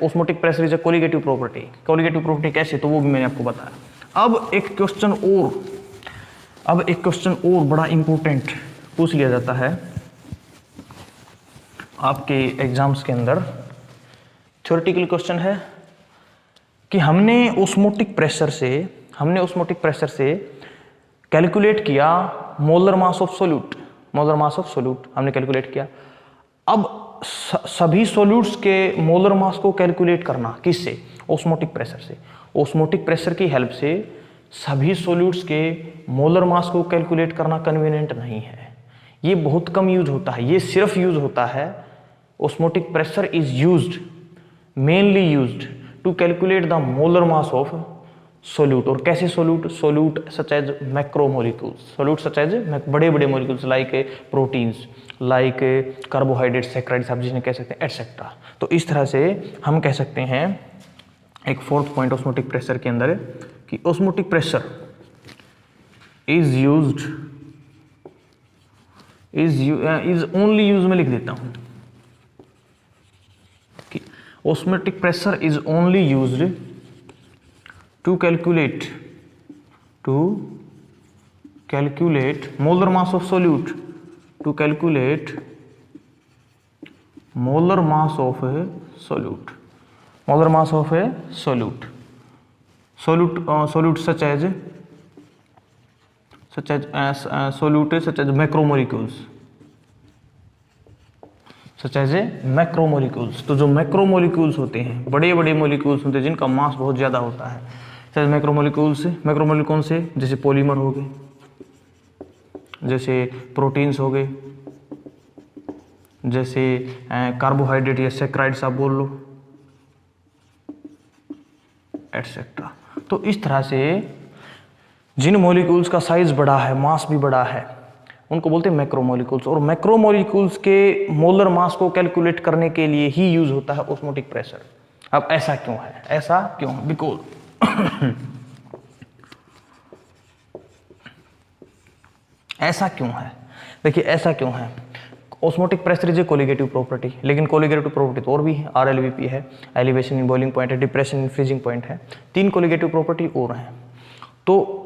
Osmotic pressure is a colligative property. Colligative property कैसे, तो वो भी मैंने आपको बताया। अब एक क्वेश्चन और बड़ा इंपॉर्टेंट पूछ लिया जाता है आपके एग्जाम्स के अंदर। थ्योरेटिकल क्वेश्चन है कि हमने ऑस्मोटिक प्रेशर से कैलकुलेट किया मोलर मास ऑफ सोल्यूट हमने कैलकुलेट किया। अब सभी सोल्यूट्स के मोलर मास को कैलकुलेट करना किससे, ऑस्मोटिक प्रेशर से। ऑस्मोटिक प्रेशर की हेल्प से सभी सोल्यूट्स के मोलर मास को कैलकुलेट करना कन्वीनियंट नहीं है, ये बहुत कम यूज होता है। ये सिर्फ यूज होता है, osmotic pressure is mainly used to calculate the molar mass of solute. और कैसे सोल्यूट सच एज मैक्रोमोलिक्यूल्स, बड़े बड़े molecules like proteins, like carbohydrate, saccharides, आप जिन्हें कह सकते हैं, एटसेट्रा। तो इस तरह से हम कह सकते हैं एक फोर्थ पॉइंट ऑस्मोटिक प्रेशर के अंदर कि osmotic pressure is only use, में लिख देता हूं कि osmotic pressure is only used to calculate molar mass of solute, to calculate molar mass of a solute, solute such as macromolecules. तो जो मैक्रोमोलिक्यूल्स होते हैं, बड़े बड़े मोलिक्यूल्स होते हैं जिनका मास बहुत ज़्यादा होता है, मैक्रोमोलिक्यूल से जैसे पॉलीमर हो गए, जैसे प्रोटीन्स हो गए, जैसे कार्बोहाइड्रेट या सैकराइड्स आप बोल लो, एटसेट्रा। तो इस तरह से जिन मॉलिक्यूल्स का साइज बड़ा है, मास भी बड़ा है, उनको बोलते हैं मैक्रोमोलिक्यूल्स। और मैक्रोमोलिक्यूल्स के मोलर मास को कैलकुलेट करने के लिए ही यूज होता है ऑस्मोटिक प्रेशर। अब ऐसा क्यों है? बिकॉज ऐसा क्यों है? देखिए ऐसा क्यों है, osmotic pressure is a colligative property, लेकिन कोलिगेटिव प्रॉपर्टी तो और भी है, RLVP है, एलिवेशन इन बॉइलिंग पॉइंट है, डिप्रेशन इन फ्रीजिंग पॉइंट है, 3 कोलिगेटिव प्रॉपर्टी और हैं। तो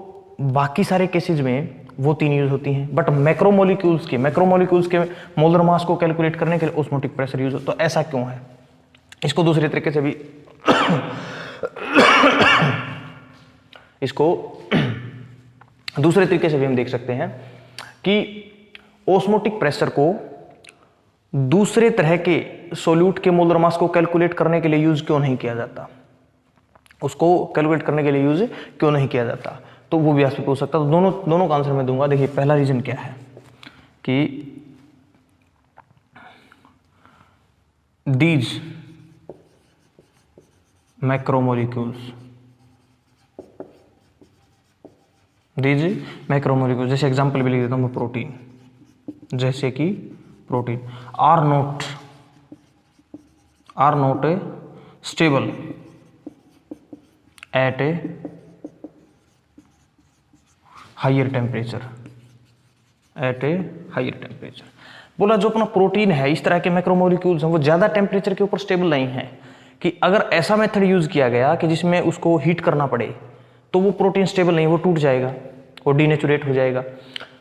बाकी सारे केसेज में वो 3 यूज होती हैं, बट मैक्रोमोलिक्यूल्स के मोलर मास को कैलकुलेट करने के लिए ऑस्मोटिक प्रेशर यूज हो। तो ऐसा क्यों है? इसको दूसरे तरीके से भी हम देख सकते हैं कि ऑस्मोटिक प्रेशर को दूसरे तरह के सोल्यूट के मोलर मास को कैलकुलेट करने के लिए यूज क्यों नहीं किया जाता, तो वो भी आपसे पूछ सकता है। तो दोनों का आंसर मैं दूंगा। देखिए पहला रीजन क्या है कि these मैक्रोमोलिक्यूल्स, जैसे एग्जांपल भी लिख देता हूं मैं, प्रोटीन, जैसे कि protein are not a stable at a higher temperature, बोला जो अपना प्रोटीन है, इस तरह के मैक्रोमोलिक्यूल्स हैं, वो ज्यादा टेम्परेचर के ऊपर स्टेबल नहीं है। कि अगर ऐसा मेथड यूज किया गया कि जिसमें उसको हीट करना पड़े, तो वो प्रोटीन स्टेबल नहीं, वो टूट जाएगा, वो डीनेचुरेट हो जाएगा।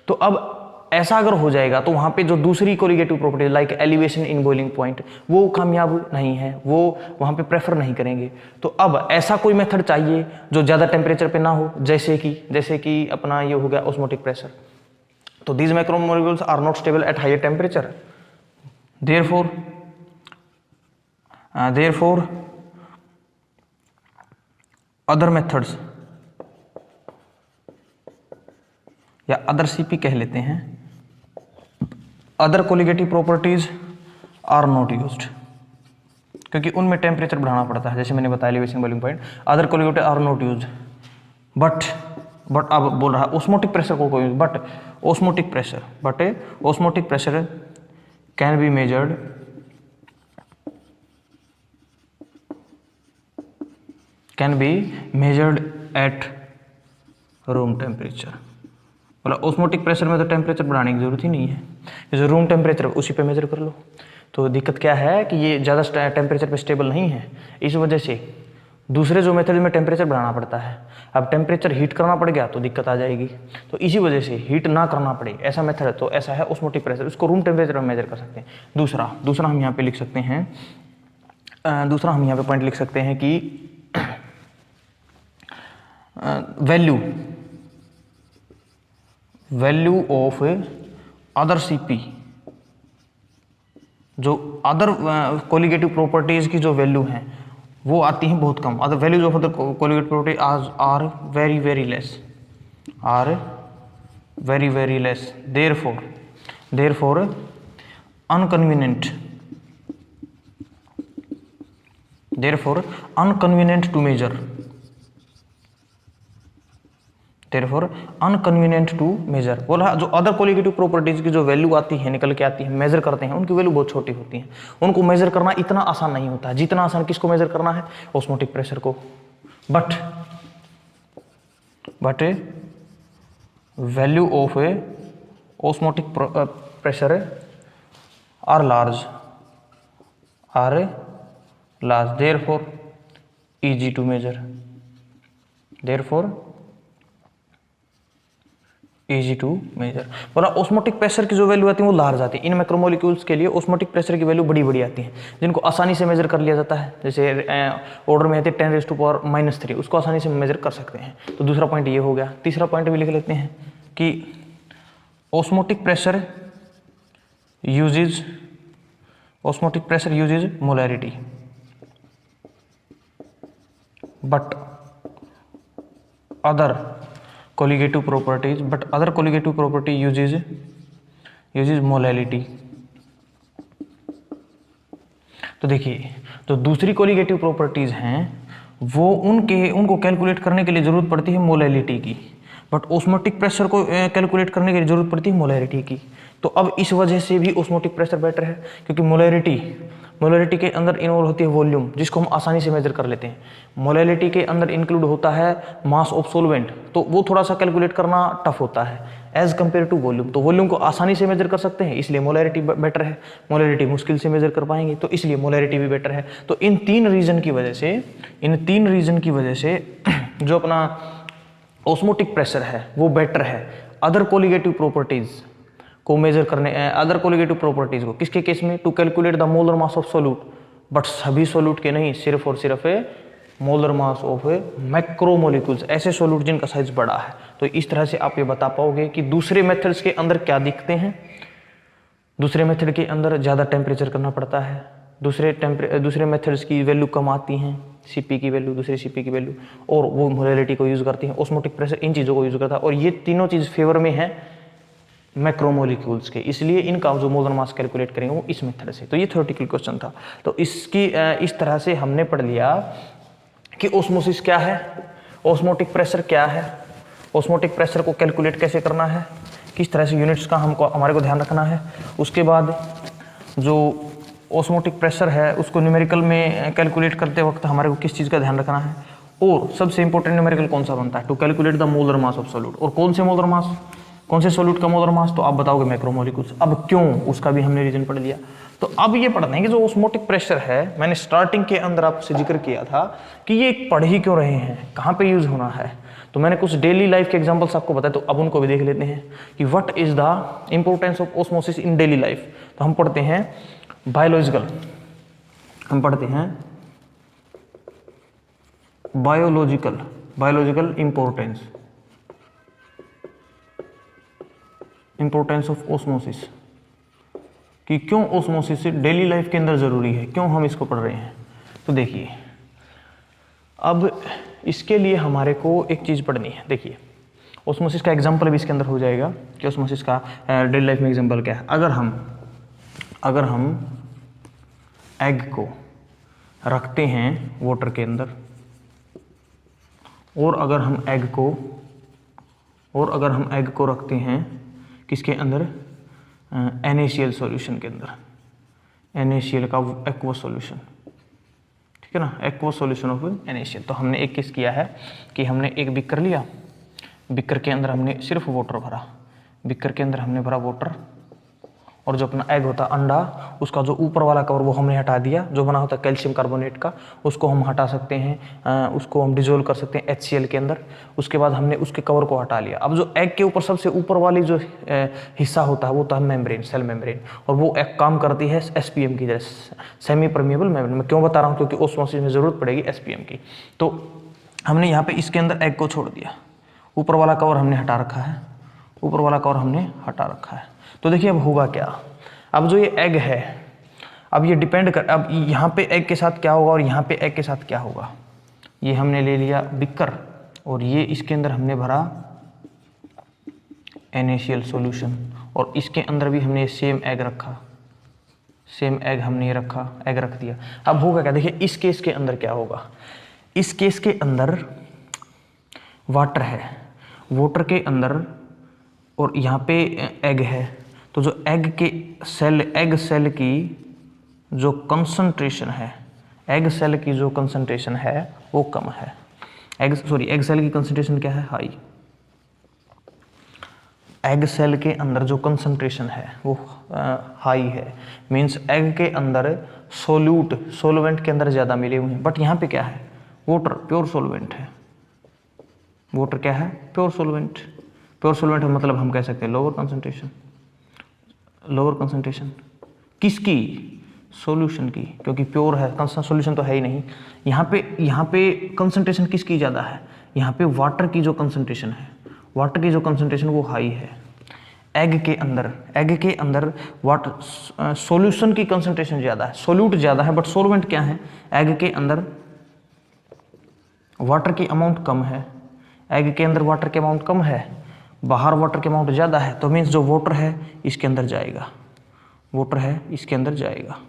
तो अब ऐसा अगर हो जाएगा तो वहां पे जो दूसरी colligative property like elevation in boiling point, वो कामयाब नहीं है, वो वहां पे प्रेफर नहीं करेंगे। तो अब ऐसा कोई मेथड चाहिए जो ज्यादा टेम्परेचर पे ना हो, जैसे कि अपना ये हो गया ऑस्मोटिक प्रेशर। तो these macromolecules are not stable at higher temperature, therefore other methods या अदर CP कह लेते हैं, other colligative properties are not used, क्योंकि उनमें टेम्परेचर बढ़ाना पड़ता है, जैसे मैंने बताया elevation boiling point. Other colligative are not used but अब बोल रहा है ऑस्मोटिक प्रेशर को कोई, but osmotic pressure can be measured at room temperature. मतलब ऑस्मोटिक प्रेशर में तो टेम्परेचर बढ़ाने की जरूरत ही नहीं है, जो रूम टेम्परेचर उसी पे मेजर कर लो। तो दिक्कत क्या है कि ये ज़्यादा टेम्परेचर पे स्टेबल नहीं है, इस वजह से दूसरे जो मेथड में टेम्परेचर बढ़ाना पड़ता है। अब टेम्परेचर हीट करना पड़ गया तो दिक्कत आ जाएगी, तो इसी वजह से हीट ना करना पड़े ऐसा मेथड है, तो ऐसा है ऑस्मोटिक प्रेशर, उसको रूम टेम्परेचर में मेजर कर सकते हैं। दूसरा हम यहाँ पे लिख सकते हैं, दूसरा हम यहाँ पे पॉइंट लिख सकते हैं कि वैल्यू ऑफ अदर सीपी, जो अदर कोलिगेटिव प्रॉपर्टीज की जो वैल्यू हैं वो आती हैं बहुत कम। Other values of other colligative property are very very less, are very very less, therefore inconvenient to measure, therefore inconvenient to measure. बोला जो अदर कोलिगेटिव प्रॉपर्टीज की जो वैल्यू आती है, निकल के आती है, मेजर करते हैं, उनकी वैल्यू बहुत छोटी होती है, उनको मेजर करना इतना आसान नहीं होता है जितना आसान किसको मेजर करना है, ऑस्मोटिक प्रेशर को। But value of a osmotic pressure are large, therefore easy to measure, easy to measure. बोला ऑस्मोटिक प्रेशर की जो वैल्यू आती है वो लार्ज आती है। इन मैक्रोमोलिक्यूल्स के लिए ऑस्मोटिक प्रेशर की वैल्यू बड़ी बड़ी आती है, जिनको आसानी से मेजर कर लिया जाता है। जैसे ऑर्डर में आती है 10⁻⁻3, उसको आसानी से मेजर कर सकते हैं। तो दूसरा पॉइंट ये हो गया। तीसरा पॉइंट भी लिख लेते हैं कि osmotic pressure uses molarity, but other colligative property uses molality. तो देखिए, तो दूसरी कोलिगेटिव प्रॉपर्टीज हैं वो उनको कैलकुलेट करने के लिए जरूरत पड़ती है मोलैलिटी की, बट ऑस्मोटिक प्रेशर को कैलकुलेट करने के लिए जरूरत पड़ती है मोलैरिटी की। तो अब इस वजह से भी ऑस्मोटिक प्रेशर बेटर है, क्योंकि मोलैरिटी के अंदर इन्वॉल्व होती है वॉल्यूम, जिसको हम आसानी से मेजर कर लेते हैं। मोलैलिटी के अंदर इंक्लूड होता है मास ऑफ सोलवेंट, तो वो थोड़ा सा कैलकुलेट करना टफ होता है एज कंपेयर टू वॉल्यूम। तो वॉल्यूम को आसानी से मेजर कर सकते हैं, इसलिए मोलैरिटी बेटर है। मोलैरिटी मुश्किल से मेजर कर पाएंगे, तो इसलिए मोलैरिटी भी बेटर है। तो इन तीन रीजन की वजह से जो अपना ऑस्मोटिक प्रेशर है वो बेटर है अदर कोलिगेटिव प्रॉपर्टीज को मेजर करने, अदर कोलिगेटिव प्रॉपर्टीज को किसके केस में, to calculate the molar mass of solute, but सभी सोल्यूट के नहीं, सिर्फ और सिर्फ मोलर मास ऑफ मैक्रोमोलिक्यूल्स, ऐसे सोल्यूट जिनका साइज बड़ा है। तो इस तरह से आप ये बता पाओगे कि दूसरे मेथड्स के अंदर क्या दिखते हैं। दूसरे मेथड के अंदर ज़्यादा टेम्परेचर करना पड़ता है, दूसरे मेथड्स की वैल्यू कम आती हैं, सीपी की वैल्यू, दूसरे सीपी की वैल्यू, और वो मोलैलिटी को यूज़ करती हैं, ऑस्मोटिक प्रेशर इन चीज़ों को यूज़ करता है। और ये तीनों चीज़ फेवर में है मैक्रोमोलिक्यूल्स के, इसलिए इनका जो मोलर मास कैलकुलेट करेंगे वो इस मेथड से। तो ये थ्योरेटिकल क्वेश्चन था। तो इसकी इस तरह से हमने पढ़ लिया कि ऑस्मोसिस क्या है, ऑस्मोटिक प्रेशर क्या है, ऑस्मोटिक प्रेशर को कैलकुलेट कैसे करना है, किस तरह से यूनिट्स का हमारे को ध्यान रखना है। उसके बाद जो ऑस्मोटिक प्रेशर है उसको न्यूमेरिकल में कैलकुलेट करते वक्त हमारे को किस चीज़ का ध्यान रखना है, और सबसे इंपॉर्टेंट न्यूमेरिकल कौन सा बनता है, to calculate the molar mass of solute. और कौन से सोल्यूट का मोलर मास, तो आप बताओगे मैक्रोमोलिक्यूल्स। अब क्यों, उसका भी हमने रीजन पढ़ लिया। तो अब ये पढ़ते हैं कि जो ऑस्मोटिक प्रेशर है, मैंने स्टार्टिंग के अंदर आपसे जिक्र किया था कि ये पढ़ ही क्यों रहे हैं, कहाँ पे यूज होना है। तो मैंने कुछ डेली लाइफ के एग्जांपल्स आपको बताए, तो अब उनको भी देख लेते हैं कि what is the importance of osmosis in daily life. तो हम पढ़ते हैं बायोलॉजिकल इंपॉर्टेंस ऑफ ऑस्मोसिस, कि क्यों ऑस्मोसिस डेली लाइफ के अंदर जरूरी है, क्यों हम इसको पढ़ रहे हैं। तो देखिए, अब इसके लिए हमारे को एक चीज पढ़नी है। देखिए, ऑस्मोसिस का एग्जांपल भी इसके अंदर हो जाएगा कि ऑस्मोसिस का डेली लाइफ में एग्जांपल क्या है। अगर हम एग को रखते हैं वाटर के अंदर, और अगर हम एग को रखते हैं किसके अंदर, NaCl सॉल्यूशन के अंदर, NaCl का एक्वस सॉल्यूशन, ठीक है ना, एक्वस सॉल्यूशन ऑफ NaCl। तो हमने एक केस किया है कि हमने एक बिकर लिया, बिकर के अंदर हमने सिर्फ वाटर भरा, बिकर के अंदर हमने भरा वाटर, और जो अपना एग होता है अंडा, उसका जो ऊपर वाला कवर वो हमने हटा दिया, जो बना होता है कैल्शियम कार्बोनेट का, उसको हम हटा सकते हैं, उसको हम डिजोल्व कर सकते हैं HCl के अंदर। उसके बाद हमने उसके कवर को हटा लिया। अब जो एग के ऊपर सबसे ऊपर वाली जो हिस्सा होता है वो होता है मेम्ब्रेन, सेल मेम्ब्रेन, और वो एक काम करती है SPM की तरह, सेमी परमिएबल मेम्ब्रेन। मैं क्यों बता रहा हूँ, क्योंकि ओस्मोसिस में ज़रूरत पड़ेगी SPM की। तो हमने यहाँ पे इसके अंदर एग को छोड़ दिया, ऊपर वाला कवर हमने हटा रखा है, ऊपर वाला कवर हमने हटा रखा है। तो देखिए अब होगा क्या, अब जो ये एग है, अब ये डिपेंड कर, अब यहाँ पे एग के साथ क्या होगा और यहाँ पे एग के साथ क्या होगा। ये हमने ले लिया बिकर और ये इसके अंदर हमने भरा NaCl सॉल्यूशन, और इसके अंदर भी हमने सेम एग रखा, सेम एग हमने ये रखा, एग रख दिया। अब होगा क्या, देखिए इस केस के अंदर क्या होगा, इस केस के अंदर वाटर है, वाटर के अंदर, और यहाँ पे एग है। तो जो एग के सेल, एग सेल की जो कंसंट्रेशन है, एग सेल की जो कंसंट्रेशन है वो कम है। एग सेल की कंसंट्रेशन क्या है, हाई। एग सेल के अंदर जो कंसंट्रेशन है वो हाई है, मींस एग के अंदर सोलवेंट के अंदर ज़्यादा मिले हुए हैं। बट यहाँ पे क्या है, वाटर, प्योर सोलवेंट है। वाटर क्या है, प्योर सोलवेंट। प्योर सोलवेंट मतलब हम कह सकते हैं लोअर कंसंट्रेशन, लोअर कंसंट्रेशन किसकी, सॉल्यूशन की, क्योंकि प्योर है, सॉल्यूशन तो है ही नहीं। यहाँ पे कंसंट्रेशन किसकी ज़्यादा है, यहाँ पे वाटर की जो कंसंट्रेशन है, वाटर की जो कंसंट्रेशन वो हाई है। एग के अंदर वाटर, सॉल्यूशन की कंसंट्रेशन ज़्यादा है, सोल्यूट ज़्यादा है, बट सोलवेंट क्या है, एग के अंदर वाटर की अमाउंट कम है। एग के अंदर वाटर की अमाउंट कम है, बाहर वाटर की अमाउंट ज़्यादा है, तो मीन्स जो वाटर है इसके अंदर जाएगा, वाटर है इसके अंदर जाएगा।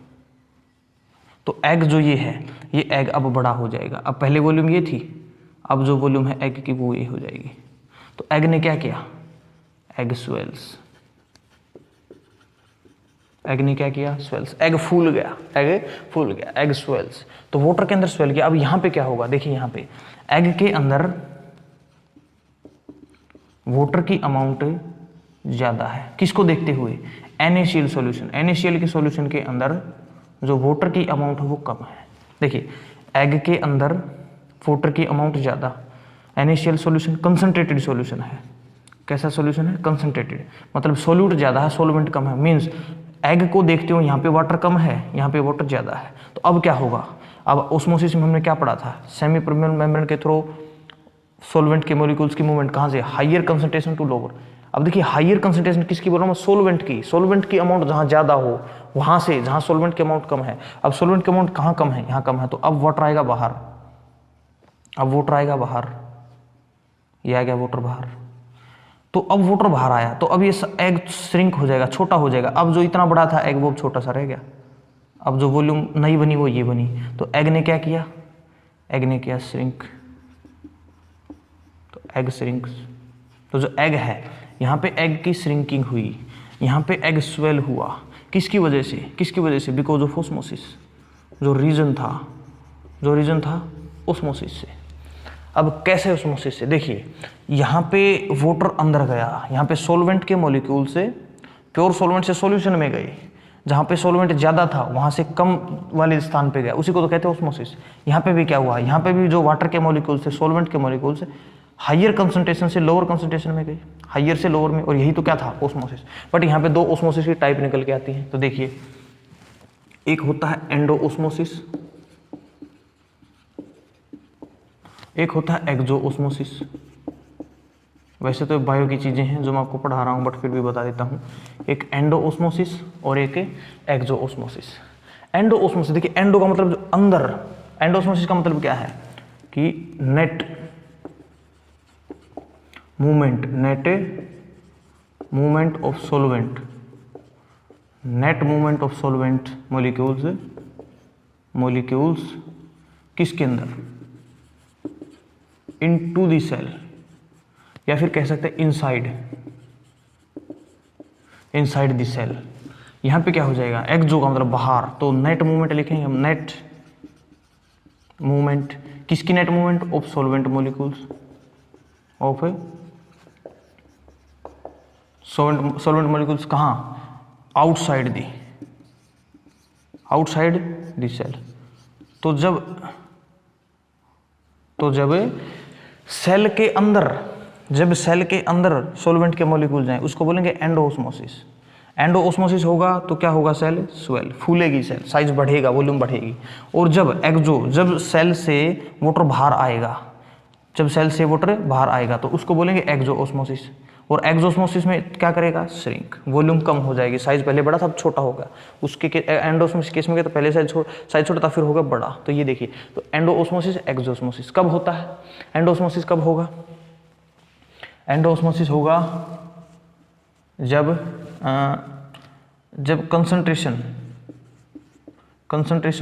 तो एग जो ये है, ये एग अब बड़ा हो जाएगा। अब पहले वॉल्यूम ये थी, अब जो वॉल्यूम है एग की वो ये हो जाएगी। तो एग ने क्या किया, एग स्वेल्स, एग ने क्या किया, स्वेल्स, एग फूल गया, एग फूल गया, एग स्वेल्स। तो वाटर के अंदर स्वेल किया। अब यहाँ पे क्या होगा, देखिए यहाँ पे एग के अंदर वाटर की अमाउंट ज़्यादा है, किसको देखते हुए, NaCl सॉल्यूशन। NaCl के सॉल्यूशन के अंदर जो वाटर की अमाउंट है वो कम है। देखिए एग के अंदर वाटर की अमाउंट ज़्यादा, NaCl सॉल्यूशन कंसंट्रेटेड सॉल्यूशन है। कैसा सॉल्यूशन है, कंसंट्रेटेड, मतलब सोल्यूट ज़्यादा है, सोलवेंट कम है। मीन्स एग को देखते हो यहाँ पे वाटर कम है, यहाँ पे वाटर ज़्यादा है। तो अब क्या होगा, अब ऑस्मोसिस में हमने क्या पढ़ा था, सेमी परमिएबल मेम्ब्रेन के थ्रू सोलवेंट के मॉलिक्यूल्स की मूवमेंट कहाँ से, हायर कंसंट्रेशन टू लोअर। अब देखिए हायर कंसंट्रेशन किसकी बोल रहा हूँ, सोलवेंट की। सोलवेंट की अमाउंट जहाँ ज़्यादा हो वहाँ से, जहाँ सोलवेंट की अमाउंट कम है। अब सोलवेंट की अमाउंट कहाँ कम है, यहाँ कम है, तो अब वाटर आएगा बाहर, अब वाटर आएगा बाहर, ये आ गया वाटर बाहर। तो अब वाटर बाहर आया, तो अब ये एग श्रिंक हो जाएगा, छोटा हो जाएगा। अब जो इतना बड़ा था एग वो छोटा सा रह गया। अब जो वॉल्यूम नहीं बनी वो ये बनी। तो एग ने क्या किया, एग ने किया श्रिंक, तो एग श्रिंक्स। तो जो एग है यहाँ पे एग की श्रिंकिंग हुई, यहाँ पे एग स्वेल हुआ, किसकी वजह से, किसकी वजह से, बिकॉज ऑफ ऑस्मोसिस। जो रीजन था ऑस्मोसिस से। अब कैसे ऑस्मोसिस से, देखिए यहाँ पे वाटर अंदर गया, यहाँ पे सोलवेंट के मॉलिक्यूल से, प्योर सोलवेंट से सॉल्यूशन में गए, जहाँ पे सोलवेंट ज़्यादा था वहाँ से कम वाले स्थान पे गया, उसी को तो कहते हैं ऑस्मोसिस। यहाँ पे भी क्या हुआ, यहाँ पे भी जो वाटर के मॉलिक्यूल से, सोलवेंट के मॉलिक्यूल से हायर कंसंट्रेशन से लोअर कंसंट्रेशन में गई, हायर से लोअर में, और यही तो क्या था, ऑस्मोसिस। बट यहाँ पे दो ऑस्मोसिस की टाइप निकल के आती है। तो देखिए एक होता है एंडो ऑस्मोसिस, एक होता है एक्सो ऑस्मोसिस। वैसे तो बायो की चीज़ें हैं जो मैं आपको पढ़ा रहा हूँ, बट फिर भी बता देता हूँ। एक एंडो ऑस्मोसिस और एक एक्सो ऑस्मोसिस। एंडो ऑस्मोसिस, देखिए एंडो का मतलब जो अंदर, एंडो ऑस्मोसिस का मतलब क्या है कि net movement of solvent, net movement of solvent molecules किसके अंदर, इनटू द सेल, या फिर कह सकते हैं इनसाइड द सेल। यहां पे क्या हो जाएगा, एक्सो का मतलब बाहर, तो नेट मूवमेंट लिखेंगे हम, नेट मूवमेंट किसकी, net movement of solvent molecules, of solvent molecules कहाँ, आउटसाइड दी सेल। तो जब सेल के अंदर सॉल्वेंट के मॉलिक्यूल जाएं उसको बोलेंगे एंडोऑस्मोसिस। एंडोऑस्मोसिस होगा तो क्या होगा, सेल स्वेल, फूलेगी सेल, साइज बढ़ेगा, वॉल्यूम बढ़ेगी। और जब सेल से वाटर बाहर आएगा तो उसको बोलेंगे एक्सोऑस्मोसिस। और एक्सोऑस्मोसिस में क्या करेगा, श्रिंक, वॉल्यूम कम हो जाएगी, साइज पहले बड़ा था अब छोटा होगा। उसके एंडोऑस्मोसिस केस में तो पहले साइज छोटा था फिर होगा बड़ा। तो ये देखिए, तो एंडोऑस्मोसिस एक्सोऑस्मोसिस कब होता है, एंडोऑस्मोसिस कब होगा, एंडोऑस्मोसिस होगा जब कंसंट्रेशन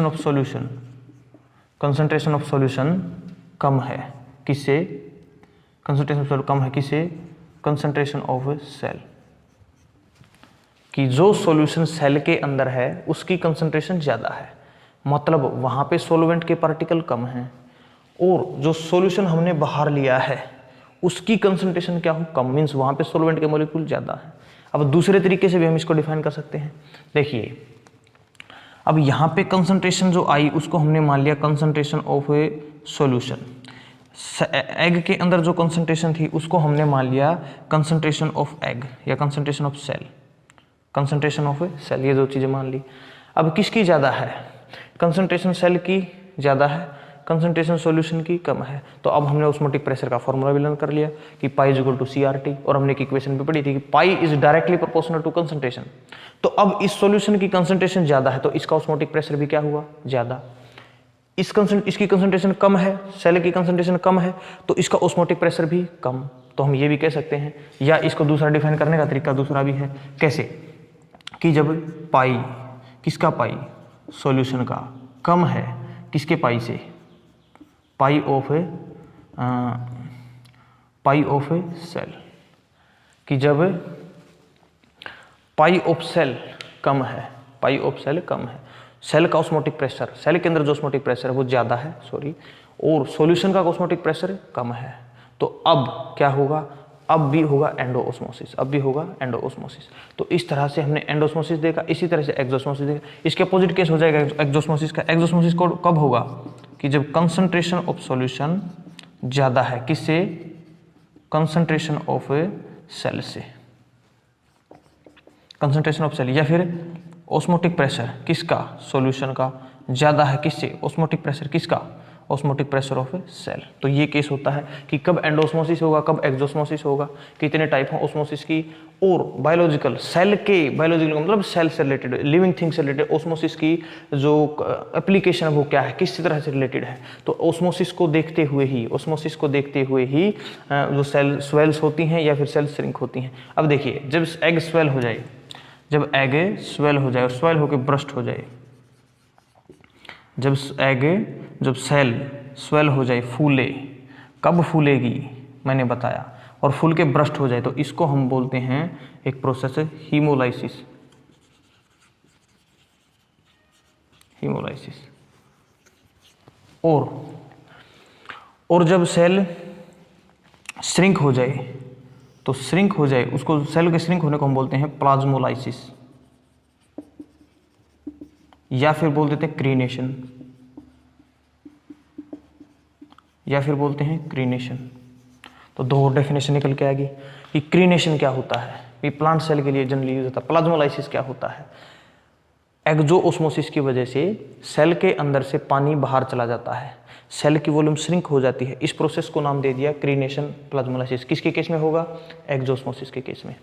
ऑफ सॉल्यूशन कम है, किससे, कंसंट्रेशन ऑफ सेल, कि जो सॉल्यूशन सेल के अंदर है उसकी कंसंट्रेशन ज़्यादा है, मतलब वहाँ पे सॉल्वेंट के पार्टिकल कम हैं, और जो सॉल्यूशन हमने बाहर लिया है उसकी कंसंट्रेशन क्या हो, कम, मीन्स वहाँ पे सॉल्वेंट के मॉलिक्यूल ज़्यादा है। अब दूसरे तरीके से भी हम इसको डिफाइन कर सकते हैं। देखिए, अब यहाँ पे कंसंट्रेशन जो आई उसको हमने मान लिया concentration of a solution. Egg के अंदर जो कंसंट्रेशन थी उसको हमने मान लिया कंसंट्रेशन ऑफ एग या concentration of cell, concentration of a cell, ये दो चीज़ें मान ली। अब किसकी ज़्यादा है, कंसंट्रेशन सेल की ज़्यादा है, कंसंट्रेशन सॉल्यूशन की कम है। तो अब हमने ऑस्मोटिक प्रेशर का फॉर्मूला भी लर्न कर लिया कि पाई इक्वल टू CRT, और हमने एक इक्वेशन भी पढ़ी थी कि pi is directly proportional to concentration. तो अब इस सॉल्यूशन की कंसंट्रेशन ज़्यादा है तो इसका ऑस्मोटिक प्रेशर भी क्या हुआ, ज़्यादा। इसकी कंसंट्रेशन कम है, सेल की कंसंट्रेशन कम है तो इसका ऑस्मोटिक प्रेशर भी कम। तो हम ये भी कह सकते हैं, या इसको दूसरा डिफाइन करने का तरीका दूसरा भी है, कैसे, कि जब पाई, किसका पाई, सॉल्यूशन का कम है, किसके पाई से, पाई ऑफ ए सेल, कि जब पाई ऑफ सेल कम है, सेल का ऑस्मोटिक प्रेशर, सेल के अंदर जो ऑस्मोटिक प्रेशर है वो ज़्यादा है, और सॉल्यूशन का ऑस्मोटिक प्रेशर कम है। तो अब क्या होगा, अब भी होगा एंडोऑस्मोसिस। तो इस तरह से हमने एंडोऑस्मोसिस देखा, इसी तरह से एक्सोऑस्मोसिस देखा। इसके अपोजिट केस हो जाएगा एक्सोऑस्मोसिस का। एक्सोऑस्मोसिस कब होगा, कि जब कंसंट्रेशन ऑफ सॉल्यूशन ज़्यादा है, किससे, कंसंट्रेशन ऑफ सेल से, कंसंट्रेशन ऑफ सेल, या फिर ऑस्मोटिक प्रेशर किसका, सॉल्यूशन का ज़्यादा है, किससे, ऑस्मोटिक प्रेशर किसका, ऑस्मोटिक प्रेशर ऑफ सेल। तो ये केस होता है कि कब एंडोऑस्मोसिस होगा, कब एक्सोऑस्मोसिस होगा, कितने टाइप हैं ऑस्मोसिस की। और बायोलॉजिकल मतलब सेल से रिलेटेड, लिविंग थिंग से रिलेटेड ऑस्मोसिस की जो एप्लीकेशन है वो क्या है, किस तरह से रिलेटेड है। तो ऑस्मोसिस को देखते हुए ही जो सेल स्वेल्स होती हैं या फिर सेल श्रिंक होती हैं। अब देखिए, जब एग स्वेल हो जाए और स्वेल होकर ब्रस्ट हो जाए, जब सेल स्वेल हो जाए, फूले, कब फूलेगी मैंने बताया, और फूल के ब्रस्ट हो जाए तो इसको हम बोलते हैं, एक प्रोसेस है हीमोलाइसिस। और जब सेल श्रिंक हो जाए उसको, सेल के श्रिंक होने को हम बोलते हैं प्लाज्मोलाइसिस, या फिर बोल देते हैं क्रीनेशन, तो दो डेफिनेशन निकल के आएगी कि क्रीनेशन क्या होता है, ये प्लांट सेल के लिए जनरली यूज होता है। प्लाज्मोलाइसिस क्या होता है, एक्सोऑस्मोसिस की वजह से सेल के अंदर से पानी बाहर चला जाता है, सेल की वॉल्यूम श्रिंक हो जाती है। इस प्रोसेस को नाम दे दिया क्रीनेशन, प्लाज्मोलाइसिस। किसके केस में होगा, एक्सोऑस्मोसिस के केस में।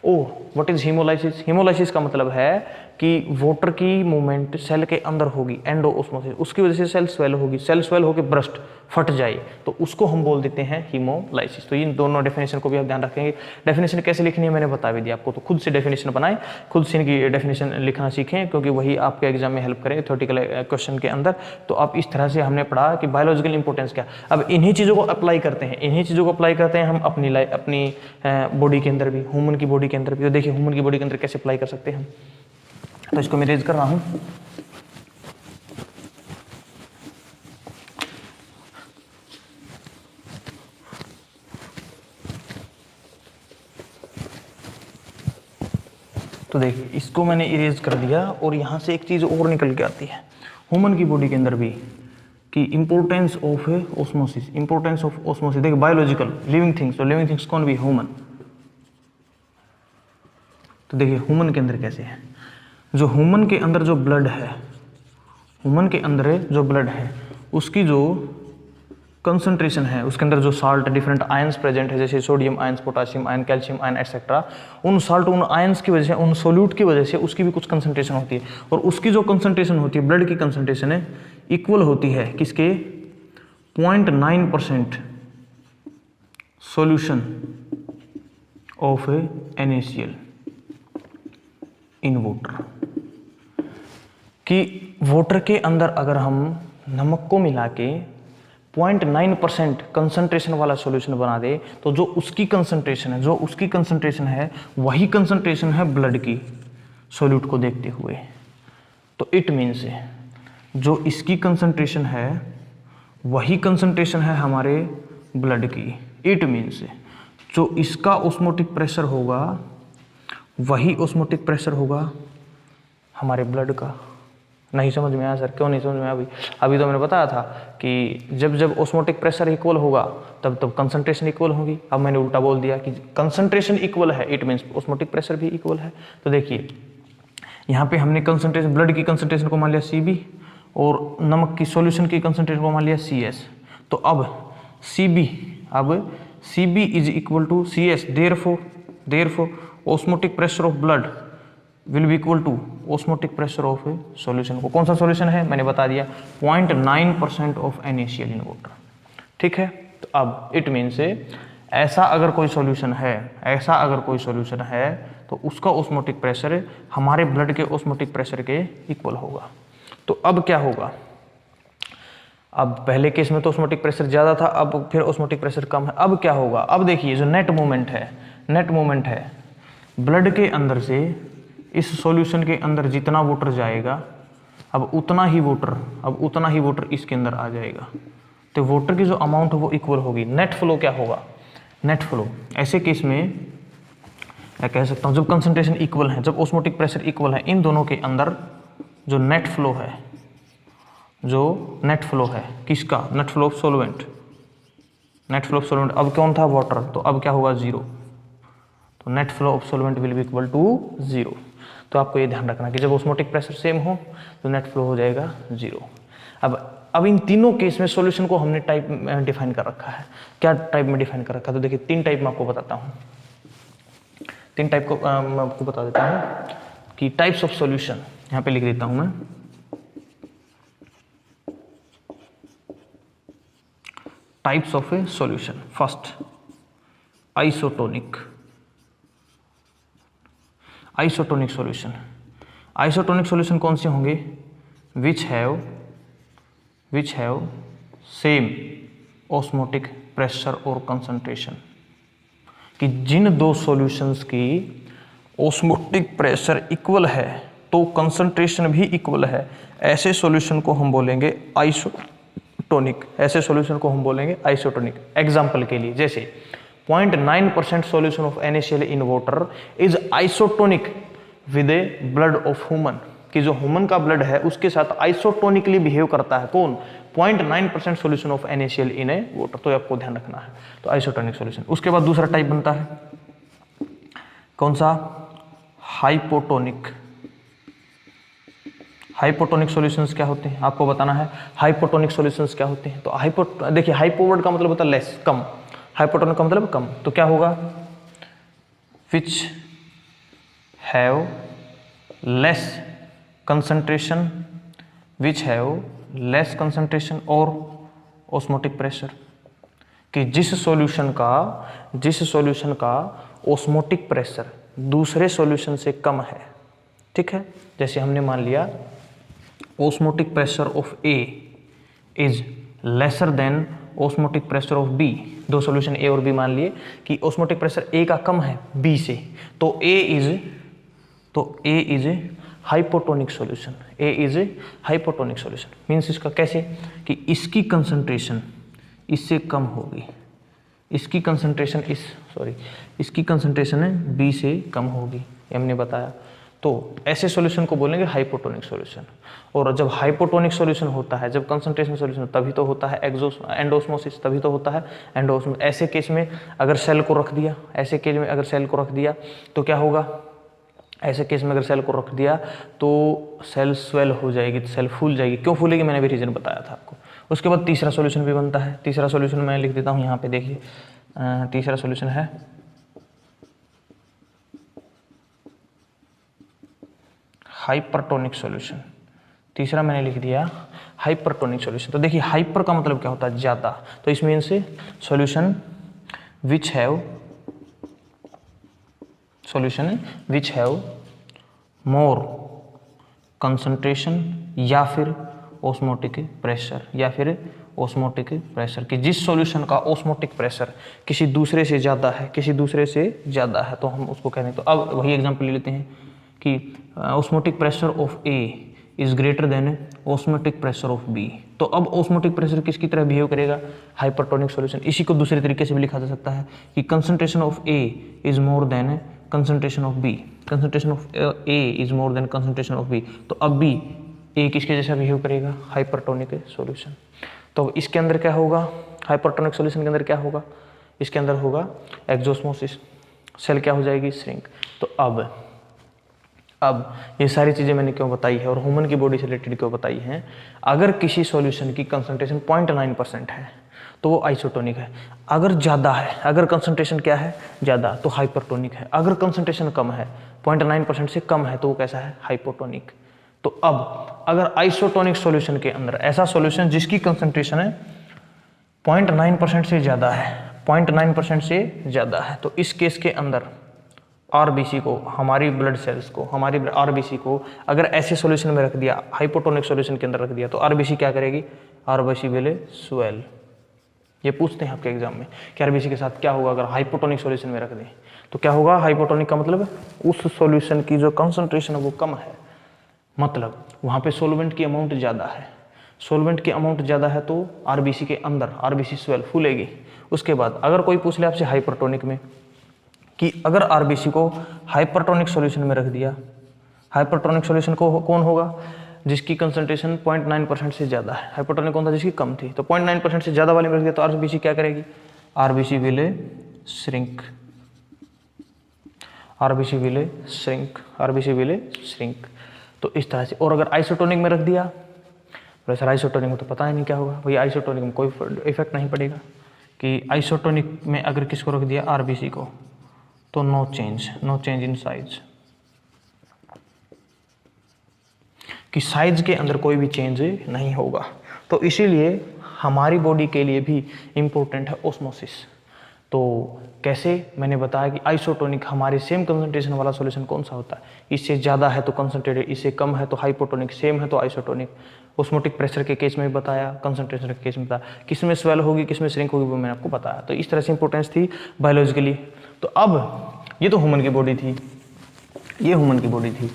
और व्हाट इज हीमोलाइसिस, हीमोलाइसिस का मतलब है कि वाटर की मूवमेंट सेल के अंदर होगी, एंडोऑस्मोसिस, उसकी वजह से सेल स्वेल होगी, सेल स्वेल होकर ब्रस्ट फट जाए तो उसको हम बोल देते हैं हीमोलाइसिस। तो इन दोनों डेफिनेशन को भी आप ध्यान रखेंगे। डेफिनेशन कैसे लिखनी है मैंने बता भी दिया आपको, तो खुद से डेफिनेशन बनाएं, खुद से इनकी डेफिनेशन लिखना सीखें, क्योंकि वही आपके एग्जाम में हेल्प करे थ्योरेटिकल क्वेश्चन के अंदर। तो अब इस तरह से हमने पढ़ा कि बायोलॉजिकल इंपॉर्टेंस क्या। अब इन्हीं चीज़ों को अप्लाई करते हैं हम अपनी बॉडी के अंदर भी, ह्यूमन की बॉडी के अंदर भी। तो देखिए ह्यूमन की बॉडी के अंदर कैसे अप्लाई कर सकते हैं हम, तो इसको मैं रेज कर रहा हूं। तो देखिए इसको मैंने इरेज कर दिया और यहाँ से एक चीज़ और निकल के आती है ह्यूमन की बॉडी के अंदर भी कि importance of osmosis, importance of osmosis. देखिए बायोलॉजिकल लिविंग थिंग्स, तो लिविंग थिंग्स कौन भी ह्यूमन। तो देखिए ह्यूमन के अंदर कैसे है, जो ह्यूमन के अंदर जो ब्लड है, ह्यूमन के अंदर जो ब्लड है उसकी जो कंसंट्रेशन है, उसके अंदर जो साल्ट डिफरेंट आयंस प्रेजेंट है, जैसे sodium ions, potassium ion, calcium ion etcetera, उन साल्ट उन आयंस की वजह से, उन सोल्यूट की वजह से उसकी भी कुछ कंसंट्रेशन होती है। और उसकी जो कंसंट्रेशन होती है, ब्लड की कंसंट्रेशन है, इक्वल होती है किसके, 0.9% solution of NaCl in water. कि वाटर के अंदर अगर हम नमक को मिला के 0.9% कंसंट्रेशन वाला सॉल्यूशन बना दे, तो जो उसकी कंसंट्रेशन है वही कंसंट्रेशन है ब्लड की सॉल्यूट को देखते हुए। तो इट मीन्स जो इसकी कंसंट्रेशन है वही कंसंट्रेशन है हमारे ब्लड की। इट मीन्स जो इसका ऑस्मोटिक प्रेशर होगा वही ऑस्मोटिक प्रेशर होगा हमारे ब्लड का। नहीं समझ में आया सर? क्यों नहीं समझ में आया? अभी तो मैंने बताया था कि जब जब ऑस्मोटिक प्रेशर इक्वल होगा तब तब कंसंट्रेशन इक्वल होगी। अब मैंने उल्टा बोल दिया कि कंसंट्रेशन इक्वल है, इट मीन्स ऑस्मोटिक प्रेशर भी इक्वल है। तो देखिए यहाँ पे हमने कंसंट्रेशन, ब्लड की कंसंट्रेशन को मान लिया Cb और नमक की सॉल्यूशन की कंसंट्रेशन को मान लिया Cs। तो अब Cb is equal to Cs, therefore osmotic pressure of blood will be equal to osmotic pressure of solution को। कौन सा सॉल्यूशन है मैंने बता दिया, 0.9% ऑफ NaCl इन वाटर। ठीक है, तो अब इट मीन्स ऐसा अगर कोई सॉल्यूशन है तो उसका ऑस्मोटिक प्रेशर हमारे ब्लड के ऑस्मोटिक प्रेशर के इक्वल होगा। तो अब क्या होगा, अब पहले केस में तो ऑस्मोटिक प्रेशर ज़्यादा था, अब फिर ऑस्मोटिक प्रेशर कम है। अब क्या होगा, अब देखिए जो नेट मूवमेंट है ब्लड के अंदर से इस सॉल्यूशन के अंदर जितना वाटर जाएगा अब उतना ही वाटर इसके अंदर आ जाएगा। तो वाटर की जो अमाउंट है वो इक्वल होगी। नेट फ्लो क्या होगा, नेट फ्लो ऐसे केस में मैं कह सकता हूँ जब कंसंट्रेशन इक्वल है, जब ऑस्मोटिक प्रेशर इक्वल है, इन दोनों के अंदर जो नेट फ्लो है किसका, नेट फ्लो ऑफ सॉल्वेंट अब कौन था, वाटर, तो अब क्या होगा, 0। तो net flow of solvent will be equal to 0। तो आपको ये ध्यान रखना कि जब ऑस्मोटिक प्रेशर सेम हो तो नेट फ्लो हो जाएगा 0। अब इन तीनों केस में सॉल्यूशन को हमने टाइप में डिफाइन कर रखा है। क्या टाइप में डिफाइन कर रखा है, तो देखिए 3 टाइप में आपको बताता हूँ। 3 टाइप को मैं आपको बता देता हूँ कि टाइप्स ऑफ सॉल्यूशन यहाँ पे लिख देता हूँ मैं। Types of a solution, first isotonic solution कौन से होंगे, which have same osmotic pressure और कंसंट्रेशन, कि जिन 2 सॉल्यूशंस की ऑस्मोटिक प्रेशर इक्वल है तो कंसंट्रेशन भी इक्वल है, ऐसे सॉल्यूशन को हम बोलेंगे आइसोटोनिक। एग्जाम्पल के लिए जैसे 0.9% solution of NaCl in water is isotonic with a blood of human, कि जो ह्यूमन का ब्लड है उसके साथ आइसोटोनिकली बिहेव करता है कौन, 0.9% solution of NaCl in a water। तो आपको ध्यान रखना है, तो आइसोटोनिक सॉल्यूशन। उसके बाद दूसरा टाइप बनता है कौन सा, हाइपोटोनिक सॉल्यूशंस क्या होते हैं आपको बताना है। हाइपोटोनिक सॉल्यूशंस क्या होते हैं, तो देखिए हाइपो वर्ड का मतलब होता है लेस, कम, हाइपोटोनिक का मतलब कम। तो क्या होगा, विच हैव लेस कंसंट्रेशन और ऑस्मोटिक प्रेशर, कि जिस सॉल्यूशन का ऑस्मोटिक प्रेशर दूसरे सॉल्यूशन से कम है। ठीक है, जैसे हमने मान लिया osmotic pressure of A is lesser than osmotic pressure of B। 2 solution A और B मान लिए कि ऑस्मोटिक प्रेशर A का कम है B से, तो A is hypotonic solution. Means इसका कैसे, कि इसकी कंसंट्रेशन इससे कम होगी, इसकी कंसंट्रेशन B से कम होगी, ये हमने बताया। तो ऐसे सॉल्यूशन को बोलेंगे हाइपोटोनिक सॉल्यूशन। और जब हाइपोटोनिक सॉल्यूशन होता है, जब कंसंट्रेशन सॉल्यूशन, तभी तो होता है एंडोस्मोसिस, तभी तो होता है एंडोस्मोसिस। ऐसे केस में अगर सेल को रख दिया, ऐसे केस में अगर सेल को रख दिया तो क्या होगा, ऐसे केस में अगर सेल को रख दिया तो सेल स्वेल हो जाएगी, तो सेल फूल जाएगी। क्यों फूलेगी, मैंने भी रीजन बताया था आपको। उसके बाद तीसरा सॉल्यूशन भी बनता है। तीसरा सॉल्यूशन मैं लिख देता हूँ यहाँ पे, देखिए तीसरा सॉल्यूशन है हाइपरटोनिक सॉल्यूशन। तीसरा मैंने लिख दिया हाइपरटोनिक सॉल्यूशन। तो देखिए हाइपर का मतलब क्या होता है, ज्यादा। तो इसमें से solution which have more concentration या फिर ऑस्मोटिक प्रेशर, या फिर ऑस्मोटिक प्रेशर, कि जिस सॉल्यूशन का ऑस्मोटिक प्रेशर किसी दूसरे से ज़्यादा है, किसी दूसरे से ज़्यादा है, तो हम उसको कहते हैं। तो अब वही एग्जांपल ले लेते हैं कि osmotic pressure of A is greater than osmotic pressure of B. तो अब ऑस्मोटिक प्रेशर किसकी तरह बिहेव करेगा, हाइपरटोनिक सॉल्यूशन। इसी को दूसरे तरीके से भी लिखा जा सकता है कि concentration of A is more than concentration of B, concentration of A is more than concentration of B. तो अब भी ए किसके जैसा बिहेव करेगा, हाइपरटोनिक सॉल्यूशन। तो इसके अंदर क्या होगा, हाइपरटोनिक सॉल्यूशन के अंदर क्या होगा, इसके अंदर होगा एक्सोस्मोसिस, सेल क्या हो जाएगी, श्रिंक। तो अब ये सारी चीज़ें मैंने क्यों बताई है और ह्यूमन की बॉडी से रिलेटेड क्यों बताई हैं। अगर किसी सॉल्यूशन की कंसंट्रेशन 0.9% है तो वो आइसोटोनिक है। अगर ज़्यादा है, अगर कंसंट्रेशन क्या है, ज़्यादा, तो हाइपरटोनिक है। अगर कंसंट्रेशन कम है, 0.9% से कम है, तो वो कैसा है, हाइपोटोनिक। तो अब अगर आइसोटोनिक सॉल्यूशन के अंदर ऐसा सॉल्यूशन जिसकी कंसंट्रेशन है 0.9% से ज़्यादा है, 0.9% से ज़्यादा है, तो इस केस के अंदर आरबीसी को, हमारी ब्लड सेल्स को, हमारी आरबीसी को अगर ऐसे सॉल्यूशन में रख दिया, हाइपोटोनिक सॉल्यूशन के अंदर रख दिया, तो आरबीसी क्या करेगी, आरबीसी विल स्वेल। ये पूछते हैं आपके एग्जाम में कि आरबीसी के साथ क्या होगा अगर हाइपोटोनिक सॉल्यूशन में रख दें, तो क्या होगा, हाइपोटोनिक का मतलब उस सॉल्यूशन की जो कंसंट्रेशन है वो कम है, मतलब वहाँ पे सोलवेंट की अमाउंट ज़्यादा है। सोलवेंट की अमाउंट ज़्यादा है तो आरबीसी के अंदर आरबीसी स्वेल फूलेगी। उसके बाद अगर कोई पूछ ले आपसे हाइपरटोनिक में कि अगर आरबीसी को हाइपरटोनिक सॉल्यूशन में रख दिया, हाइपरटोनिक सॉल्यूशन को कौन होगा, जिसकी कंसंट्रेशन 0.9% से ज़्यादा है। हाइपरटोनिक कौन था, जिसकी कम थी। तो 0.9% से ज़्यादा वाले में रख दिया तो आरबीसी क्या करेगी, RBC will shrink, RBC will shrink, RBC will shrink. तो इस तरह से। और अगर आइसोटोनिक में रख दिया, प्रेशर आइसोटोनिक में तो पता ही नहीं क्या होगा भाई, आइसोटोनिक में कोई इफेक्ट नहीं पड़ेगा कि आइसोटोनिक में अगर किसको रख दिया, आरबीसी को, तो नो चेंज इन साइज, कि साइज के अंदर कोई भी चेंज नहीं होगा। तो इसीलिए हमारी बॉडी के लिए भी इम्पोर्टेंट है ऑस्मोसिस। तो कैसे, मैंने बताया कि आइसोटोनिक हमारे सेम कंसंट्रेशन वाला सॉल्यूशन कौन सा होता है, इससे ज़्यादा है तो कंसंट्रेटेड, इससे कम है तो हाइपोटोनिक, सेम है तो आइसोटोनिक। ऑस्मोटिक प्रेशर के केस में भी बताया, कंसंट्रेशन के केस में बताया, किस में स्वेल होगी किस में श्रिंक होगी वो मैंने आपको बताया। तो इस तरह से इंपॉर्टेंस थी बायोलॉजिकली। तो अब ये तो ह्यूमन की बॉडी थी, ये ह्यूमन की बॉडी थी।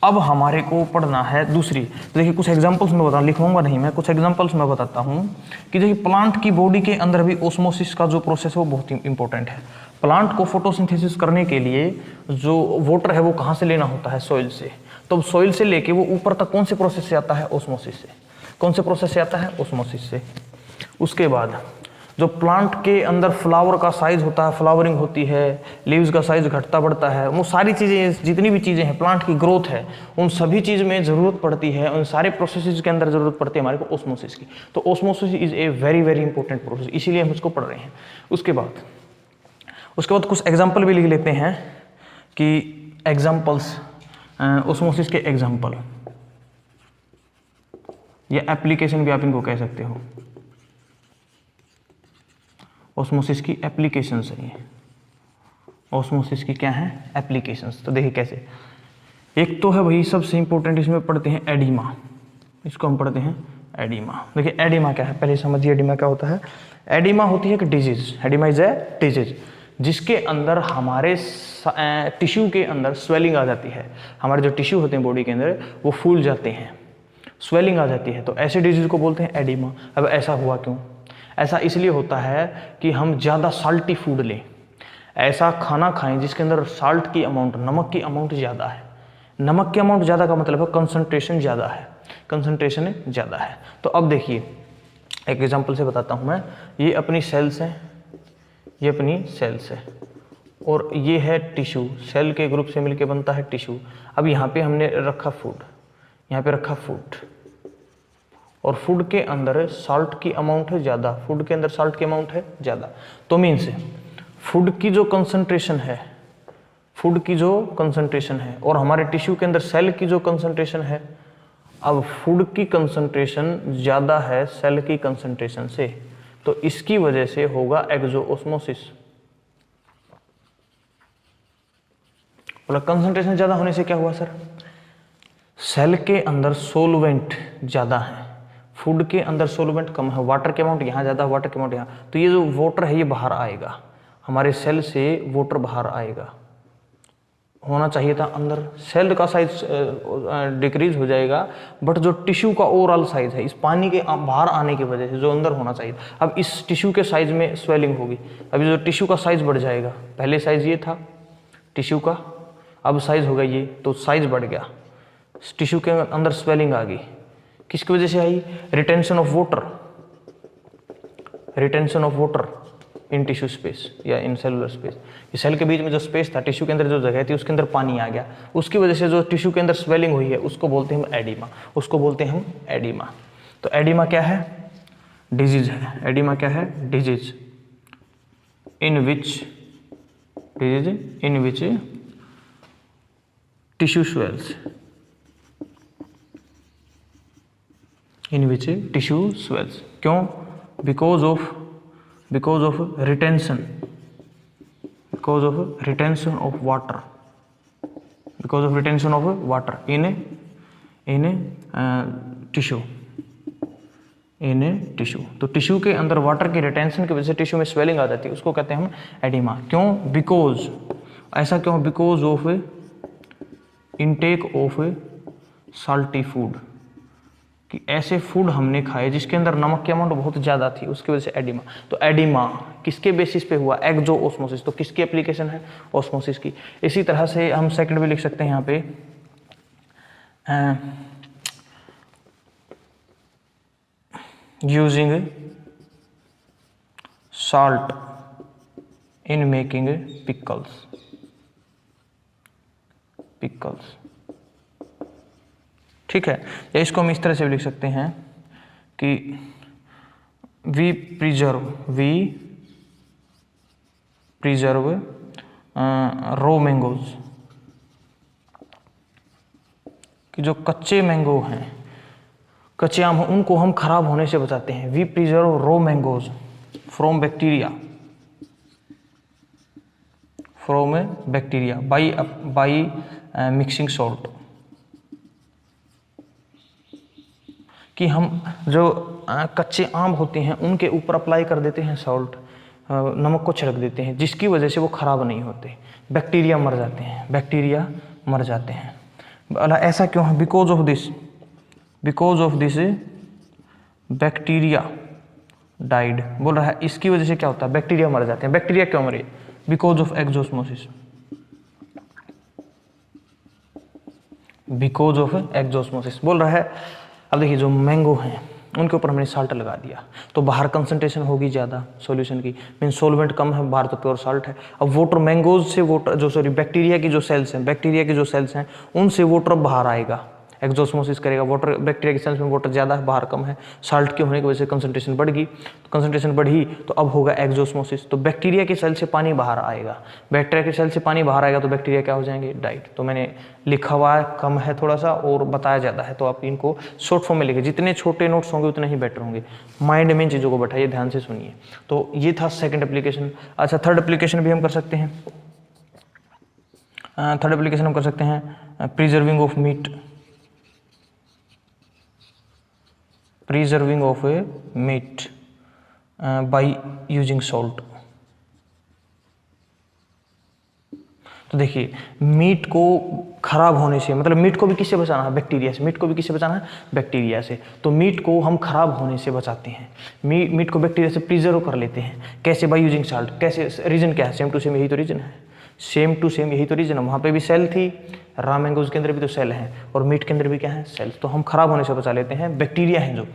अब हमारे को पढ़ना है दूसरी। तो देखिए कुछ एग्जांपल्स मैं बता, लिखूंगा नहीं मैं, कुछ एग्जांपल्स मैं बताता हूँ कि देखिए प्लांट की बॉडी के अंदर भी ओस्मोसिस का जो प्रोसेस है वो बहुत ही इंपॉर्टेंट है। प्लांट को फोटोसिंथेसिस करने के लिए जो वाटर है वो कहाँ से लेना होता है, सॉइल से। तो सॉइल से लेके वो ऊपर तक कौन से प्रोसेस से आता है, ओस्मोसिस से। कौन से प्रोसेस से आता है, ओस्मोसिस से। उसके बाद जो प्लांट के अंदर फ्लावर का साइज होता है, फ्लावरिंग होती है, लीव्स का साइज घटता बढ़ता है, वो सारी चीज़ें, जितनी भी चीज़ें हैं, प्लांट की ग्रोथ है, उन सभी चीज़ में ज़रूरत पड़ती है, उन सारे प्रोसेसेस के अंदर ज़रूरत पड़ती है हमारे को ओस्मोसिस की। तो osmosis is a very very important process, इसीलिए हम इसको पढ़ रहे हैं। उसके बाद कुछ एग्जाम्पल भी लिख लेते हैं कि एग्जाम्पल्स, ओस्मोसिस के एग्जाम्पल या एप्लीकेशन भी आप इनको कह सकते हो। ओस्मोसिस की एप्लीकेशंस है ये, ओस्मोसिस की क्या है, एप्लीकेशंस। तो देखिए कैसे, एक तो है वही सबसे इंपॉर्टेंट, इसमें पढ़ते हैं एडिमा, इसको हम पढ़ते हैं एडिमा। देखिए एडिमा क्या है, पहले समझिए एडिमा क्या होता है। एडिमा होती है कि disease, oedema is a disease जिसके अंदर हमारे टिश्यू के अंदर स्वेलिंग आ जाती है। हमारे जो टिश्यू होते हैं बॉडी के अंदर वो फूल जाते हैं, स्वेलिंग आ जाती है, तो ऐसे डिजीज को बोलते हैं एडिमा। अब ऐसा हुआ क्यों, ऐसा इसलिए होता है कि हम ज़्यादा साल्टी फूड लें, ऐसा खाना खाएं जिसके अंदर साल्ट की अमाउंट, नमक की अमाउंट ज़्यादा है। नमक के अमाउंट ज़्यादा का मतलब है कंसंट्रेशन ज़्यादा है, कंसंट्रेशन ज़्यादा है। तो अब देखिए एक एग्जांपल से बताता हूँ मैं, ये अपनी सेल्स हैं, ये अपनी सेल्स है और ये है टिश्यू, सेल के ग्रुप से मिलके बनता है टिश्यू। अब यहाँ पे हमने रखा फूड, यहाँ पे रखा फूड और फूड के अंदर साल्ट की अमाउंट है ज़्यादा, फूड के अंदर साल्ट की अमाउंट है ज़्यादा। तो मीन्स फूड की जो कंसंट्रेशन है, फूड की जो कंसंट्रेशन है और हमारे टिश्यू के अंदर सेल की जो कंसंट्रेशन है, अब फूड की कंसंट्रेशन ज़्यादा है सेल की कंसंट्रेशन से, तो इसकी वजह से होगा एक्सोओस्मोसिस। मतलब कंसंट्रेशन ज़्यादा होने से क्या हुआ सर, सेल के अंदर सोलवेंट ज़्यादा है, फूड के अंदर सोलवेंट कम है, वाटर के अमाउंट यहाँ ज़्यादा, वाटर के अमाउंट यहाँ, तो ये जो वाटर है ये बाहर आएगा, हमारे सेल से वाटर बाहर आएगा। होना चाहिए था अंदर, सेल का साइज डिक्रीज हो जाएगा, बट जो टिश्यू का ओवरऑल साइज है इस पानी के बाहर आने की वजह से जो अंदर होना चाहिए था, अब इस टिश्यू के साइज में स्वेलिंग होगी, अभी जो टिश्यू का साइज बढ़ जाएगा, पहले साइज ये था टिश्यू का, अब साइज होगा ये, तो साइज बढ़ गया, टिश्यू के अंदर स्वेलिंग आ गई, किसकी वजह से आई, retention of water, retention of water in tissue space या इन सेलुलर स्पेस। ये सेल के बीच में जो स्पेस था, टिश्यू के अंदर जो जगह थी उसके अंदर पानी आ गया, उसकी वजह से जो टिश्यू के अंदर स्वेलिंग हुई है उसको बोलते हैं हम एडिमा, उसको बोलते हैं हम एडिमा। तो एडिमा क्या है, डिजीज है, एडिमा क्या है, disease in which, disease in which tissue swells, in which tissue swells. क्यों, because of retention, because of retention of water, because of retention of water in tissue, in tissue। तो tissue के अंदर water की retention की वजह से tissue में swelling आ जाती है, उसको कहते हैं हम एडिमा। क्यों, बिकॉज, ऐसा क्यों, because of intake of salty food, कि ऐसे फूड हमने खाए जिसके अंदर नमक की अमाउंट बहुत ज़्यादा थी, उसकी वजह से एडिमा। तो एडिमा किसके बेसिस पे हुआ, एक्सोओस्मोसिस, तो किसकी एप्लीकेशन है, ऑस्मोसिस की। इसी तरह से हम सेकंड भी लिख सकते हैं यहाँ पे, using salt in making pickles, pickles, ठीक है। या इसको हम इस तरह से भी लिख सकते हैं कि वी प्रिजर्व रो मैंगोज, कि जो कच्चे मैंगो हैं, कच्चे आम उनको हम खराब होने से बचाते हैं। We preserve raw mangoes from bacteria, from bacteria by mixing salt, कि हम जो कच्चे आम होते हैं उनके ऊपर अप्लाई कर देते हैं सॉल्ट, नमक को छिड़क देते हैं, जिसकी वजह से वो ख़राब नहीं होते, बैक्टीरिया मर जाते हैं, बैक्टीरिया मर जाते हैं। भला ऐसा क्यों है, because of this bacteria died, बोल रहा है इसकी वजह से क्या होता है, बैक्टीरिया मर जाते हैं। बैक्टीरिया क्यों मरे, because of exosmosis, because of exosmosis बोल रहा है। अब देखिए जो मैंगो हैं उनके ऊपर हमने साल्ट लगा दिया, तो बाहर कंसंट्रेशन होगी ज़्यादा सॉल्यूशन की, मीन सोलवेंट कम है, बाहर तो प्योर साल्ट है। अब वाटर मैंगोज से वाटर जो बैक्टीरिया की जो सेल्स हैं उनसे वाटर बाहर आएगा, एक्सोस्मोसिस करेगा, वाटर बैक्टीरिया की सेल्स में वाटर ज़्यादा है, बाहर कम है, साल्ट के होने की वजह से कंसंट्रेशन बढ़ गई, तो कंसंट्रेशन बढ़ी तो अब होगा एक्सोस्मोसिस, तो बैक्टीरिया की सेल से पानी बाहर आएगा, बैक्टीरिया की सेल से पानी बाहर आएगा तो बैक्टीरिया क्या हो जाएंगे, डाइट। तो मैंने लिखा हुआ है कम है थोड़ा सा और बताया ज़्यादा है, तो आप इनको शॉर्ट फॉर्म में लिखिए, जितने छोटे नोट्स होंगे उतने ही बेटर होंगे, माइंड में इन चीज़ों को बैठाइए, ध्यान से सुनिए। तो ये था सेकेंड एप्लीकेशन। अच्छा, थर्ड एप्लीकेशन भी हम कर सकते हैं, थर्ड एप्लीकेशन हम कर सकते हैं preserving of meat, preserving of a meat by using salt। तो देखिए मीट को खराब होने से, मतलब मीट को भी किससे बचाना है, बैक्टीरिया से, मीट को भी किससे बचाना है, बैक्टीरिया से। तो मीट को हम खराब होने से बचाते हैं, मीट को बैक्टीरिया से प्रिजर्व कर लेते हैं, कैसे, बाय यूजिंग साल्ट। कैसे, रीजन क्या है, सेम टू सेम यही तो रीजन है, सेम टू सेम, यही तो रीजन है, वहाँ पे भी सेल थी, रॉ मैंगोज के अंदर भी तो सेल हैं, और मीट के अंदर भी क्या है, सेल्स। तो हम खराब होने से बचा लेते हैं। बैक्टीरिया हैं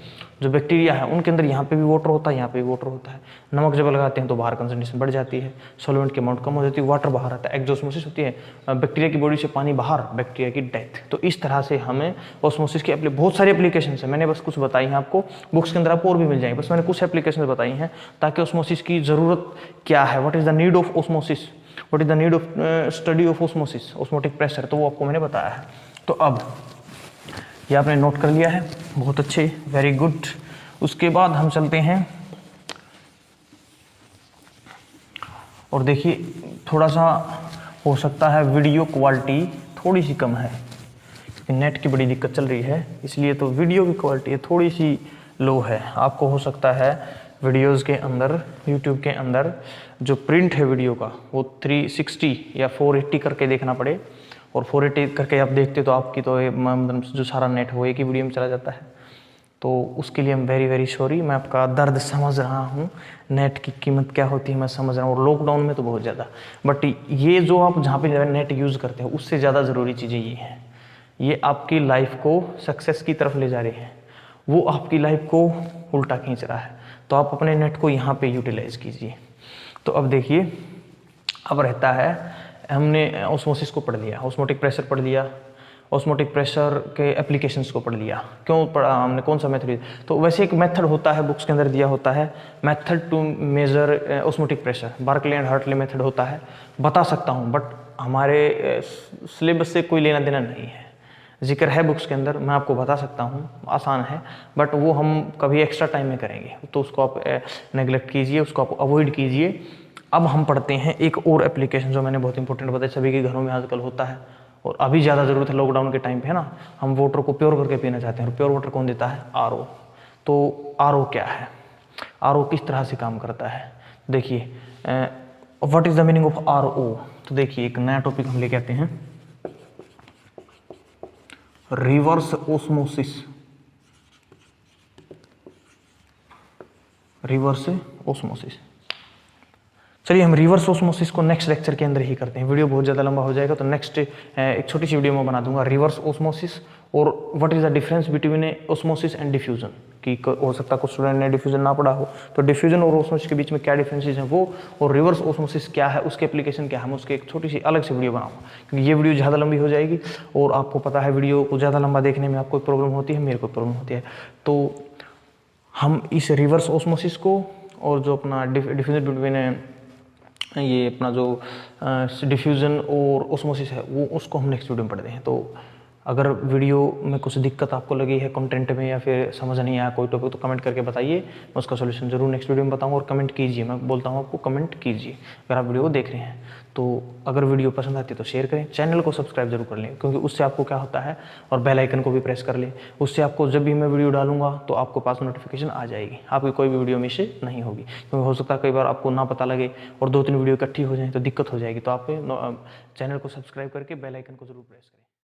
जो बैक्टीरिया है उनके अंदर यहाँ पे भी वाटर होता है, यहाँ पे भी वाटर होता है। नमक जब लगाते हैं तो बाहर कंसंट्रेशन बढ़ जाती है, सॉल्वेंट की अमाउंट कम हो जाती है, वाटर बाहर आता है, एक्जोस्मोसिस होती है, बैक्टीरिया की बॉडी से पानी बाहर, बैक्टीरिया की डेथ। तो इस तरह से हमें ऑस्मोसिस की बहुत सारी एप्लीकेशन है, मैंने बस कुछ बताई हैं आपको, बुक्स के अंदर आपको और भी मिल जाएंगे, बस मैंने कुछ एप्लीकेशन बताई हैं ताकि ऑस्मोसिस की ज़रूरत क्या है, what is the need of osmosis, what is the need of study of osmosis, osmotic pressure, तो वो आपको मैंने बताया है। तो अब ये आपने नोट कर लिया है, बहुत अच्छे, वेरी गुड। उसके बाद हम चलते हैं और देखिए थोड़ा सा हो सकता है वीडियो क्वालिटी थोड़ी सी कम है, क्योंकि नेट की बड़ी दिक्कत चल रही है, इसलिए तो वीडियो की क्वालिटी थोड़ी सी लो है। आपको हो सकता है वीडियोज़ के अंदर, यूट्यूब के अंदर जो प्रिंट है वीडियो का वो 360 या 480 करके देखना पड़े, और 480 करके आप देखते तो आपकी तो मतलब जो सारा नेट हो एक ही वीडियो में चला जाता है। तो उसके लिए हम वेरी वेरी सॉरी, मैं आपका दर्द समझ रहा हूँ, नेट की कीमत क्या होती है मैं समझ रहा हूँ, और लॉकडाउन में तो बहुत ज़्यादा। बट ये जो आप जहाँ पे नेट यूज़ करते हो उससे ज़्यादा ज़रूरी चीज़ें ये हैं, ये आपकी लाइफ को सक्सेस की तरफ ले जा रही हैं, वो आपकी लाइफ को उल्टा खींच रहा है। तो आप अपने नेट को यहाँ पे यूटिलाइज कीजिए। तो अब देखिए, अब रहता है, हमने ऑस्मोसिस को पढ़ लिया, ऑस्मोटिक प्रेशर पढ़ लिया, ऑस्मोटिक प्रेशर के एप्लीकेशंस को पढ़ लिया। क्यों पढ़ा हमने, कौन सा मेथड? तो वैसे एक मेथड होता है, बुक्स के अंदर दिया होता है, method to measure osmotic pressure, Berkeley and Hartley method होता है, बता सकता हूँ, बट हमारे सिलेबस से कोई लेना देना नहीं है। जिक्र है बुक्स के अंदर, मैं आपको बता सकता हूँ, आसान है, बट वो हम कभी एक्स्ट्रा टाइम में करेंगे, तो उसको आप नेगलेक्ट कीजिए, उसको आप अवॉइड कीजिए। अब हम पढ़ते हैं एक और एप्लीकेशन जो मैंने बहुत इंपॉर्टेंट बताया, सभी के घरों में आजकल होता है और अभी ज़्यादा ज़रूरत है लॉकडाउन के टाइम पे, है ना। हम वाटर को प्योर करके पीना चाहते हैं, और प्योर वाटर कौन देता है? आरओ। तो आरओ क्या है, आरओ किस तरह से काम करता है? देखिए, what is the meaning of RO. तो देखिए एक नया टॉपिक हम लेके आते हैं, रिवर्स ऑस्मोसिस। रिवर्स ऑस्मोसिस, चलिए हम रिवर्स ऑस्मोसिस को नेक्स्ट लेक्चर के अंदर ही करते हैं, वीडियो बहुत ज़्यादा लंबा हो जाएगा, तो नेक्स्ट एक छोटी सी वीडियो में बना दूंगा रिवर्स ऑस्मोसिस और what is the difference between osmosis and diffusion. कि हो सकता है कुछ स्टूडेंट ने डिफ्यूजन ना पढ़ा हो, तो डिफ्यूजन और ऑस्मोसिस के बीच में क्या डिफरेंसेस हैं वो, और रिवर्स ऑस्मोसिस क्या है, उसके एप्लीकेशन क्या है, मैं उसके एक छोटी सी अलग से वीडियो बनाऊंगा, क्योंकि ये वीडियो ज़्यादा लंबी हो जाएगी, और आपको पता है वीडियो को ज़्यादा लंबा देखने में आपको प्रॉब्लम होती है, मेरे को प्रॉब्लम होती है। तो हम इस रिवर्स ऑस्मोसिस को और जो अपना डिफ्यूजन बिटवीन ये अपना जो डिफ्यूज़न और ओस्मोसिस है वो, उसको हम नेक्स्ट वीडियो में पढ़ते हैं। तो अगर वीडियो में कुछ दिक्कत आपको लगी है कंटेंट में, या फिर समझ नहीं आया कोई टॉपिक, तो कमेंट करके बताइए, मैं उसका सोल्यूशन जरूर नेक्स्ट वीडियो में बताऊंगा। और कमेंट कीजिए, मैं बोलता हूँ आपको कमेंट कीजिए अगर आप वीडियो को देख रहे हैं। तो अगर वीडियो पसंद आती है तो शेयर करें, चैनल को सब्सक्राइब जरूर कर लें, क्योंकि उससे आपको क्या होता है, और बेल आइकन को भी प्रेस कर लें, उससे आपको जब भी मैं वीडियो डालूंगा तो आपको पास नोटिफिकेशन आ जाएगी, आपकी कोई भी वीडियो मिस नहीं होगी। क्योंकि हो सकता है कई बार आपको ना पता लगे और 2-3 वीडियो इकट्ठी हो जाए तो दिक्कत हो जाएगी। तो आप चैनल को सब्सक्राइब करके बेल आइकन को जरूर प्रेस करें।